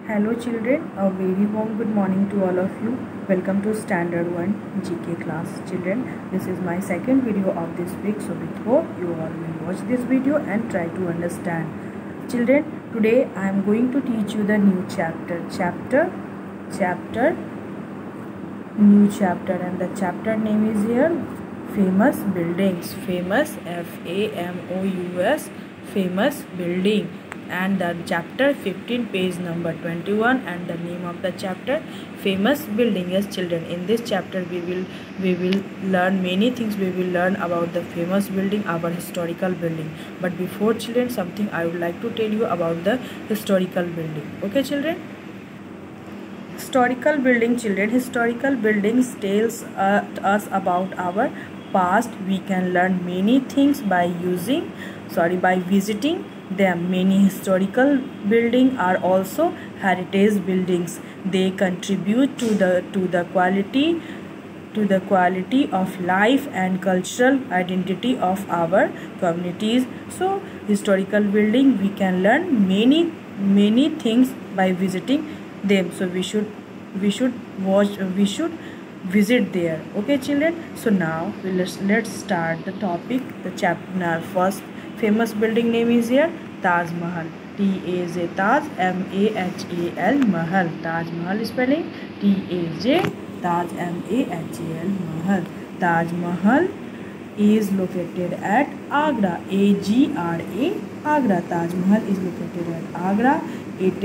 Hello children, a very warm good morning to all of you. Welcome to Standard 1 GK class. Children, this is my second video of this week, so before you all will watch this video and try to understand. Children, today I am going to teach you the new chapter, new chapter, and the chapter name is here famous buildings, famous FAMOUS, famous building. And the chapter 15, page number 21, and the name of the chapter famous building. Yes children, in this chapter we will learn many things. We will learn about the famous building, our historical building. But before children, something I would like to tell you about the historical building. Okay children, historical building. Children, historical buildings tells us about our past. We can learn many things by visiting them. Many historical buildings are also heritage buildings. They contribute to the quality of life and cultural identity of our communities. So historical building, we can learn many things by visiting them. So we should visit there. Okay children, so now let's start the topic. The chapter first famous building name is here Taj Mahal. T-A-Z, Taj, M-A-H-A-L, Mahal. Taj Mahal spelling T-A-J, Taj, M-A-H-A-L, Mahal. Taj Mahal is located at Agra, A-G-R-A, Agra. Taj Mahal is located at Agra. It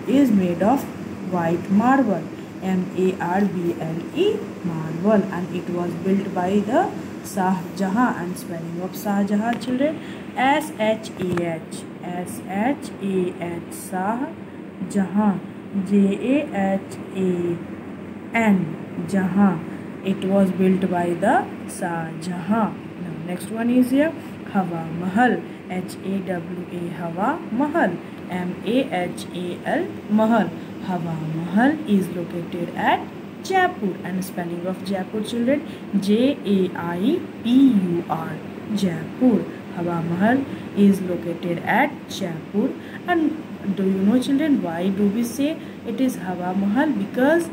is made of white marble, M-A-R-B-L-E, marble, and it was built by the Shah Jahan. And spelling of Shah Jahan children, S-H-A-H, Shah Jahan, J-A-H-A-N, Jahan. It was built by the Shah Jahan. Now next one is here Hawa Mahal, H-A-W-A, Hawa Mahal, M-A-H-A-L, Mahal. Hawa Mahal is located at Jaipur, and spelling of Jaipur children, J-A-I-P-U-R, Jaipur. Hawa Mahal is located at Jaipur. And do you know children, why do we say it is Hawa Mahal? Because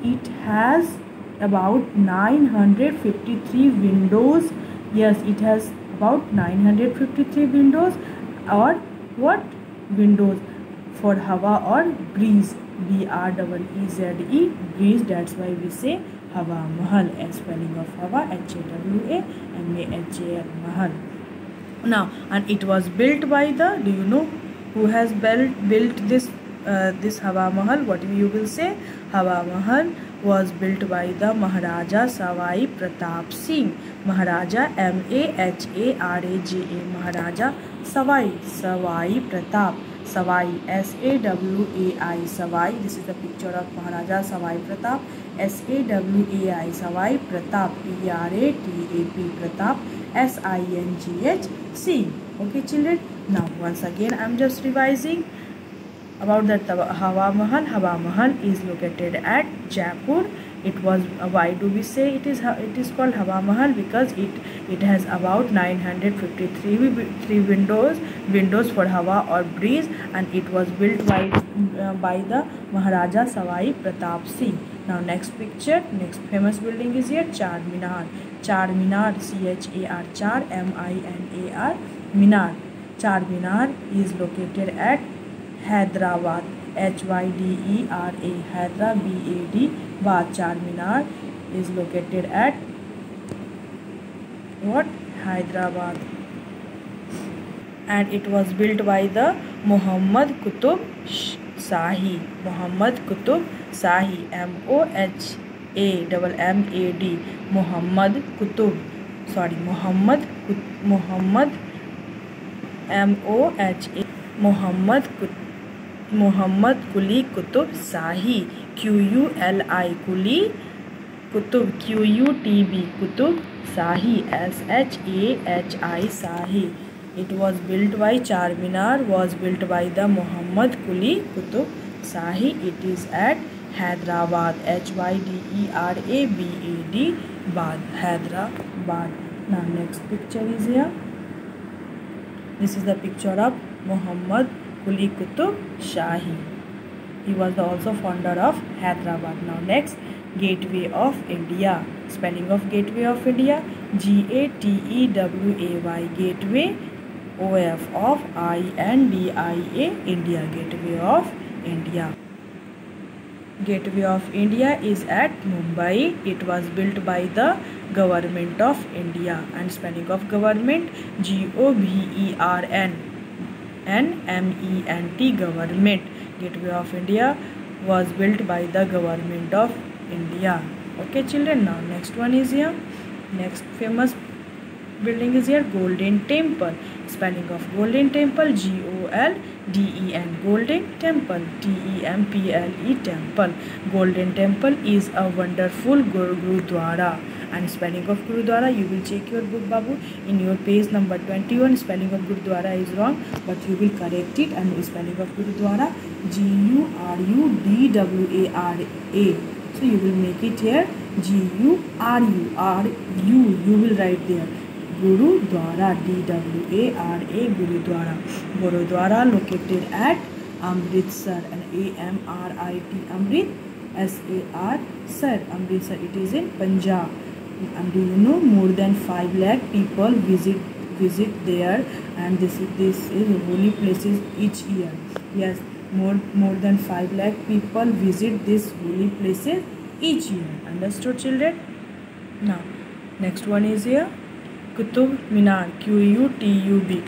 it has about 953 windows. Yes, it has about 953 windows. Or what windows? For Hawa or breeze, B-R-E-E-Z-E, breeze. That's why we say Hawa Mahal. And spelling of Hawa, H-A-W-A-M-A-H-A-L, Mahal. Now, and it was built by the, do you know who has built this Hawa Mahal? What you will say? Hawa Mahal was built by the Maharaja Savai Pratap Singh. Maharaja, M-A-H-A-R-A-J-A, Maharaja Savai Pratap. Savai, S-A-W-A-I, Savai. This is the picture of Maharaja Savai Pratap, S-A-W-A-I, Savai Pratap, P-R-A-T-A-P, Pratap, S-I-N-G-H-C. Okay children, now once again I am just revising about the Hawa Mahal. Hawa Mahal is located at Jaipur. It was, why do we say it is called Hawa Mahal? Because it has about 953 windows for Hawa or breeze, and it was built by the Maharaja Savai Pratap Singh. Now next picture, next famous building is here Char Minar. Char Minar, C-H-A-R, Char, M-I-N-A-R, Minar. Char Minar is located at Hyderabad, H-Y-D-E-R-A, Hydra, B-A-D, Bad. Char Minar is located at what? Hyderabad. And it was built by the Muhammad Qutub Shahi. Muhammad Qutub Shahi, M-O-H-A-M-M-A-D, Muhammad Qutub, sorry, Muhammad M-O-H-A, Muhammad Quli Qutub Shahi, Q-U-L-I, Quli Qutub, Q-U-T-B, Qutub Shahi, S-H-A-H-I, Shahi. It was built by Char Minar, was built by the Muhammad Quli Qutub Shahi. It is at Hyderabad, H-Y-D-E-R-A-B-A-D, Bad, Hyderabad. Now next picture is here. This is the picture of Muhammad Kuli Qutub Shahi. He was also founder of Hyderabad. Now next, Gateway of India. Spelling of Gateway of India: Gateway, Gateway, of India, India, Gateway of India. Gateway of India is at Mumbai. It was built by the Government of India. And spelling of government: Government, government. Gateway of India was built by the Government of India. Okay children, now next one is here. Next famous building is here, Golden Temple. Spelling of Golden Temple: Golden, Golden Temple, Temple. Temple. Golden Temple is a wonderful Gurudwara. And spelling of Gurudwara, you will check your book, Babu, in your page number 21. Spelling of Gurudwara is wrong, but you will correct it. And spelling of Gurudwara, Gurudwara. So you will make it here Guru. You will write there Gurudwara, Dwara, Gurudwara. Gurudwara located at Amritsar, and Amrit, Amrit, Sar, Sir, Amritsar. It is in Punjab. And do you know, more than 5 lakh people visit there, and this is holy places each year. Yes, more than 5 lakh people visit this holy places each year. Understood children? Now next one is here, Qutub Minar, Qutub,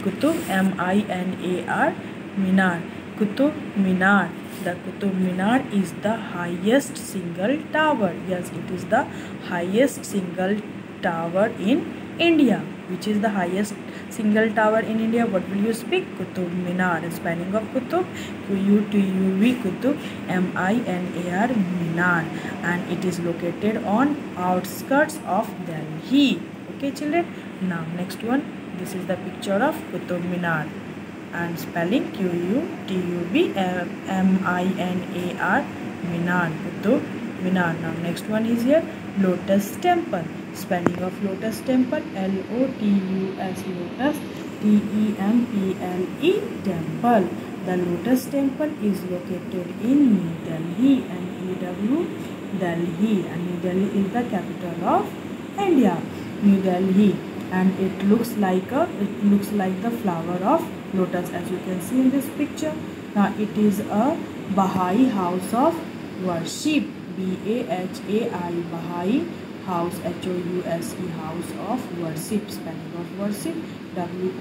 Qutub, Minar, Minar, Qutub Minar. The Qutub Minar is the highest single tower. Yes, it is the highest single tower in India. Which is the highest single tower in India? What will you speak? Qutub Minar. Spelling of Qutub: Qutub, Minar, Minar. And it is located on outskirts of Delhi. Okay children, now next one. This is the picture of Qutub Minar. And spelling Qutub Minar, Minar, Qutub Minar. Now next one is here, Lotus Temple. Spelling of Lotus Temple: Lotus, Lotus, Temple. Temple. The Lotus Temple is located in New Delhi, and Delhi, and New Delhi is the capital of India. New Delhi, and it looks like the flower of lotus, as you can see in this picture. Now it is a Baha'i house of worship, Bahai, Baha'i house, House, house of worship. Spelling of worship: Worship,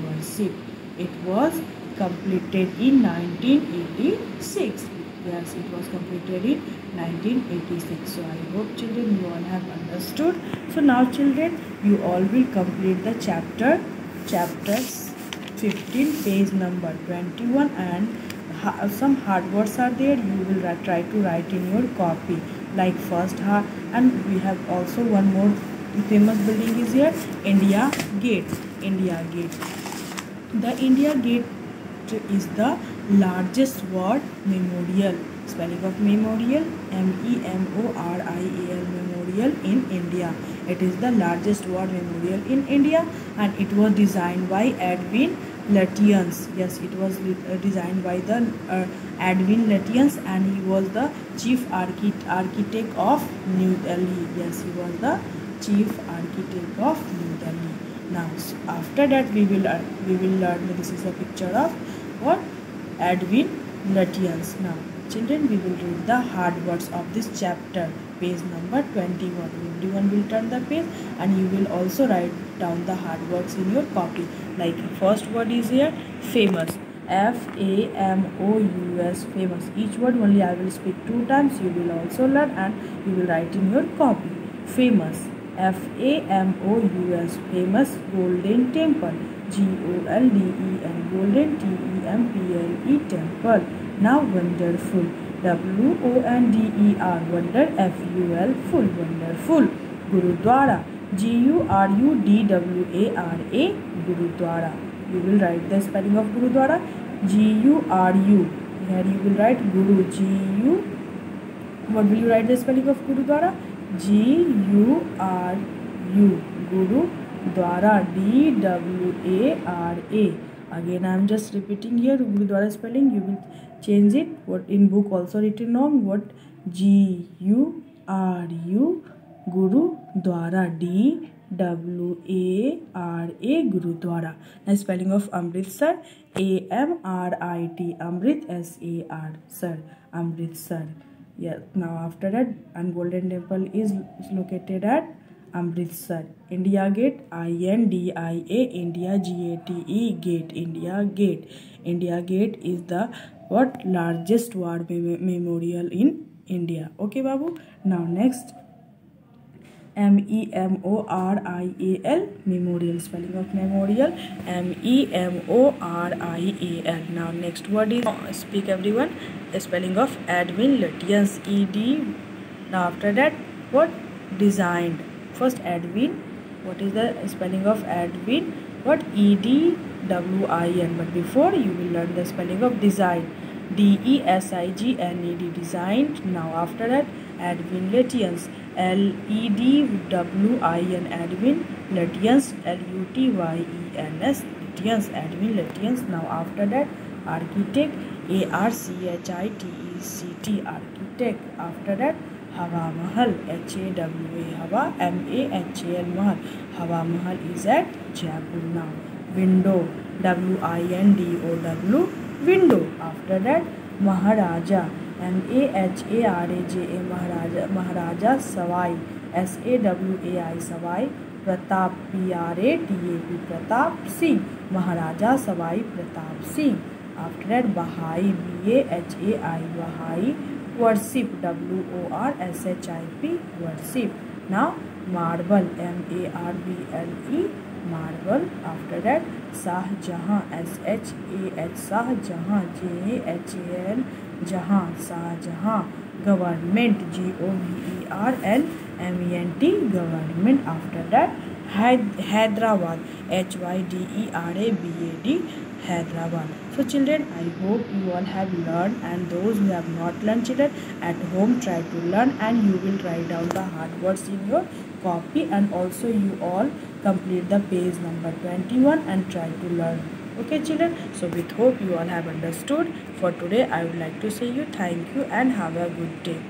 worship. It was completed in 1986. Yes, it was completed in 1986. So I hope children you all have understood. So now children, you all will complete the chapter 15, page number 21, and some hard words are there. You will try to write in your copy, like first hard. And we have also one more famous building is here, India Gate. India Gate. The India Gate is the largest war memorial. Spelling of memorial: Memorial, memorial in India. It is the largest war memorial in India, and it was designed by Edwin Lutyens. Yes, it was designed by the Edwin Lutyens, and he was the chief architect of New Delhi. Yes, he was the chief architect of New Delhi. Now after that we will learn. This is a picture of what? Edwin Lutyens. Now children, we will read the hard words of this chapter, page number 21. Everyone will turn the page, and you will also write down the hard words in your copy. Like first word is here, famous, Famous, famous. Each word only I will speak 2 times. You will also learn, and you will write in your copy. Famous, Famous. Famous. Golden Temple, Golden, Golden, Temple. Temple. Now wonderful, Wonder, wonder, Ful, wonderful. Gurudwara, Gurudwara, Gurudwara. You will write the spelling of Gurudwara: Guru. Here you will write Guru, Gu. What will you write the spelling of Gurudwara? Guru. Gurudwara, Dwara. Again I am just repeating here Gurudwara spelling. You will change it. What in book also written wrong. What Guru Gurudwara DWARA Gurudwara. Now spelling of Amritsar AMRIT Amrit SAR sir Amritsar. Yeah. Now after that, and Golden Temple is located at Amritsar. India Gate INDIA India GATE Gate India Gate. India Gate is the what largest war memorial in India. Okay, Babu. Now next MEMORIAL memorial. Spelling of memorial MEMORIAL. Now next word is speak everyone. Spelling of Edwin Lutyens ED. Now after that what designed. First Edwin. What is the spelling of Edwin? What EDWIN. But before you will learn the spelling of design. DESIGNED designed. Now after that Edwin Lutyens LEDWIN Edwin Lutyens LUTYENS Lutyens Edwin Lutyens. Now after that architect ARCHITECT architect. After that Hawa Mahal HAWA Hawa MAHAL Mahal. Hawa Mahal is at Jaipur. Now window WINDOW window. After that Maharaja MAHARAJA Maharaja Savai SAWAI Savai Pratap PRATAP Pratap Singh Maharaja Savai Pratap Singh. After that Bahai BAHAI Bahai worship WORSHIP worship. Now marble MARBLE marble. After that Shah Jahan SHAH Shah Jahan JAHAN Jahan Shah Jahan government GOVERNMENT government. After that Hyderabad HYDERABAD Hyderabad. So children, I hope you all have learned, and those who have not learned, children, at home try to learn, and you will write down the hard words in your copy, and also you all complete the page number 21 and try to learn. Okay children, so with hope you all have understood. For today I would like to say you thank you and have a good day.